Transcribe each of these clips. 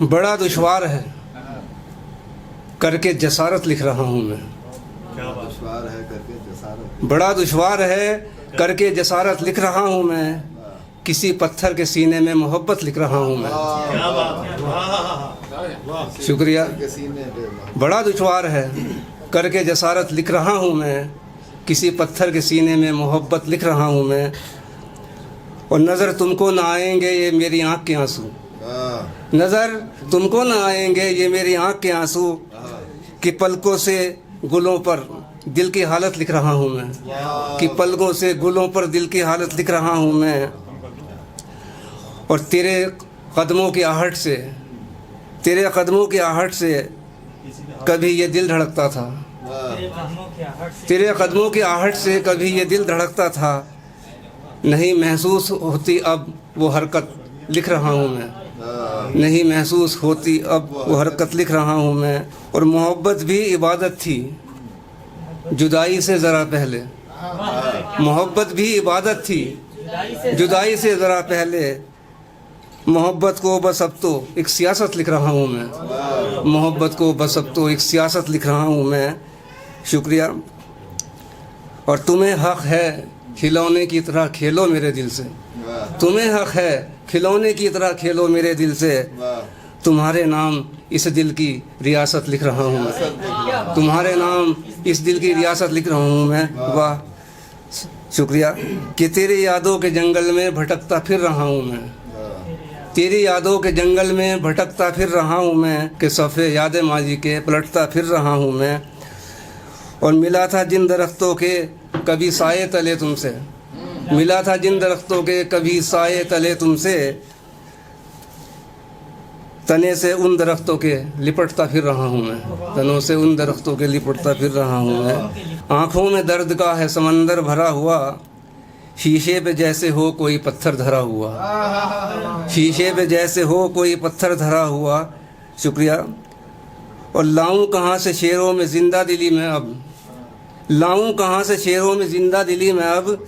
बड़ा दुश्वार है करके जसारत लिख रहा हूँ मैं। दुश्वार है करके जसारत। बड़ा दुश्वार है करके जसारत लिख रहा हूँ मैं। किसी पत्थर के सीने में मोहब्बत लिख रहा हूँ मैं। शुक्रिया। के सीने पे बड़ा दुश्वार है करके जसारत लिख रहा हूँ मैं। किसी पत्थर के सीने में मोहब्बत लिख रहा हूँ मैं। और नज़र तुमको ना आएंगे ये मेरी आँख के आंसू। नज़र तुमको ना आएंगे ये मेरी आँख के आंसू। कि पलकों से गुलों पर दिल की हालत लिख रहा हूँ मैं। कि पलकों से गुलों पर दिल की हालत लिख रहा हूँ मैं। और तेरे कदमों की आहट से, तेरे कदमों की आहट से कभी ये दिल धड़कता था। तेरे कदमों की आहट से कभी ये दिल धड़कता था। नहीं महसूस होती अब वो हरकत लिख रहा हूँ मैं। नहीं महसूस होती अब वो हरकत लिख रहा हूँ मैं। और मोहब्बत भी इबादत थी जुदाई से ज़रा पहले। मोहब्बत भी इबादत थी जुदाई से ज़रा पहले। मोहब्बत को बस अब तो एक सियासत लिख रहा हूँ मैं। मोहब्बत को बस अब तो एक सियासत लिख रहा हूँ मैं। शुक्रिया। और तुम्हें हक़ है खिलौने की तरह खेलो मेरे दिल से। तुम्हें हक़ है खिलौने की तरह खेलो मेरे दिल से। तुम्हारे नाम इस दिल की रियासत लिख रहा हूँ मैं। तुम्हारे नाम इस दिल की रियासत लिख रहा हूँ मैं। वाह शुक्रिया। कि तेरी यादों के जंगल में भटकता फिर रहा हूँ मैं। तेरी यादों के जंगल में भटकता फिर रहा हूँ मैं। कि सफ़े याद माजी के पलटता फिर रहा हूँ मैं। और मिला था जिन दरख्तों के कभी साए तले तुमसे। मिला था जिन दरख्तों के कभी साए तले तुमसे। तने से उन दरख्तों के लिपटता फिर रहा हूँ मैं। तनों से उन दरख्तों के लिपटता फिर रहा हूँ मैं। आँखों में दर्द का है समंदर भरा हुआ। शीशे पे जैसे हो कोई पत्थर धरा हुआ। शीशे पे जैसे हो कोई पत्थर धरा हुआ। शुक्रिया। और लाऊं कहाँ से शेरों में ज़िंदा दिली मैं अब। लाऊं कहाँ से शेरों में ज़िंदा दिली मैं अब।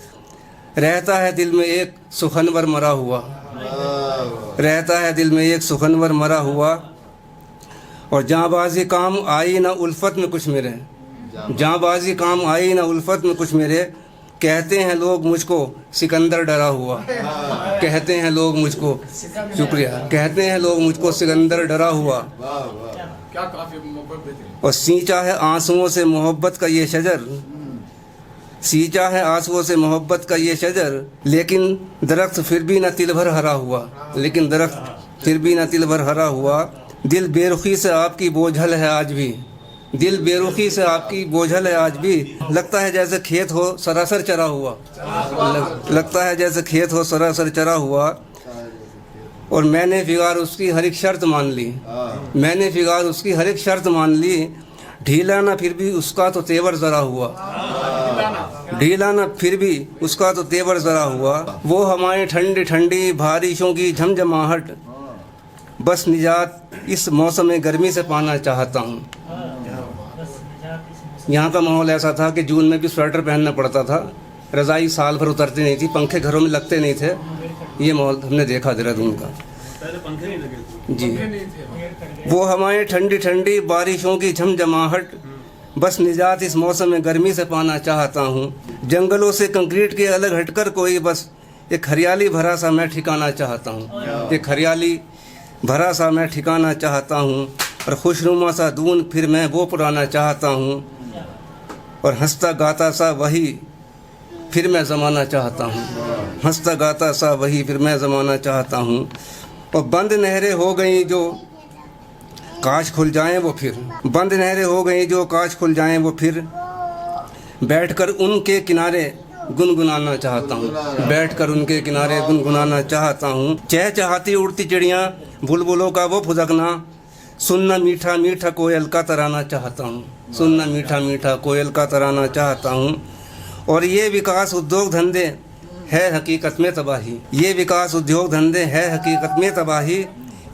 रहता है दिल में एक सुखनवर मरा हुआ। रहता है दिल में एक सुखनवर मरा हुआ। और जाँबाजी काम आई ना उल्फत में कुछ मेरे। जाँबाजी काम आई ना उल्फत में कुछ मेरे। कहते हैं लोग मुझको सिकंदर डरा हुआ। कहते हैं लोग मुझको शुक्रिया। कहते हैं लोग मुझको सिकंदर डरा हुआ। क्या काफी मोहब्बत। और सींचा है आंसुओं से मोहब्बत का ये शजर। सींचा है आंसुओं से मोहब्बत का ये शजर। लेकिन दरख्त फिर भी न तिल भर हरा हुआ। लेकिन दरख्त फिर भी न तिल भर हरा हुआ। दिल बेरुखी से आपकी बोझल है आज भी। दिल बेरुखी से आपकी बोझल है आज भी। लगता है जैसे खेत हो सरासर चरा हुआ। लगता है जैसे खेत हो सरासर चरा हुआ। और मैंने फिगार उसकी हर एक शर्त मान ली। मैंने फिगार उसकी हर एक शर्त मान ली। ढीला ना फिर भी उसका तो तेवर ज़रा हुआ। ढीला ना फिर भी उसका तो तेवर ज़रा हुआ। वो हमारी ठंडी ठंडी बारिशों की झमझमाहट। बस निजात इस मौसम गर्मी से पाना चाहता हूँ। यहाँ का माहौल ऐसा था कि जून में भी स्वेटर पहनना पड़ता था। रज़ाई साल भर उतरती नहीं थी। पंखे घरों में लगते नहीं थे। ये माहौल हमने देखा देहरादून का। पहले पंखे नहीं लगे जी। वो हमारी ठंडी ठंडी बारिशों की झमझमाहट। बस निजात इस मौसम में गर्मी से पाना चाहता हूँ। जंगलों से कंक्रीट के अलग हटकर कोई बस एक हरियाली भरा सा मैं ठिकाना चाहता हूँ। एक हरियाली भरा सा मैं ठिकाना चाहता हूँ। और खुशनुमा सा दून फिर मैं वो पुराना चाहता हूँ। और हंसता गाता सा वही फिर मैं ज़माना चाहता हूँ। हंसता गाता सा वही फिर मैं ज़माना चाहता हूँ। और बंद नहरें हो गई जो काश खुल जाएं वो फिर। बंद नहरें हो गई जो काश खुल जाएं वो फिर। बैठकर उनके किनारे गुनगुनाना चाहता हूँ। बैठकर उनके किनारे गुनगुनाना चाहता हूँ। चहचहाती उड़ती चिड़ियाँ बुलबुलों का वो फुदकना। सुनना मीठा मीठा कोयल का तराना चाहता हूँ। सुनना मीठा मीठा कोयल का तराना चाहता हूँ। और ये विकास उद्योग धंधे है हकीकत में तबाही। ये विकास उद्योग धंधे है हकीकत में तबाही।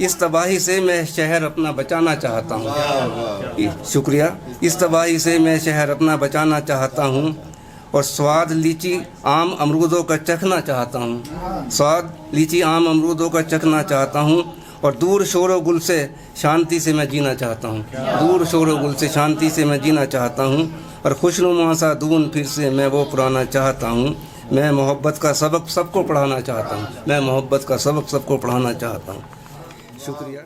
इस तबाही से मैं शहर अपना बचाना चाहता हूँ। शुक्रिया। इस तबाही से मैं शहर अपना बचाना चाहता हूँ। और स्वाद लीची आम अमरूदों का चखना चाहता हूँ। स्वाद लीची आम अमरूदों का चखना चाहता हूँ। और दूर शोर व गुल से शांति से मैं जीना चाहता हूँ। दूर शोर व गुल से शांति से मैं जीना चाहता हूँ और खुशनुमा सा दून फिर से मैं वो पुराना चाहता हूँ। मैं मोहब्बत का सबक सबको पढ़ाना चाहता हूँ। मैं मोहब्बत का सबक सबको पढ़ाना चाहता हूँ। शुक्रिया।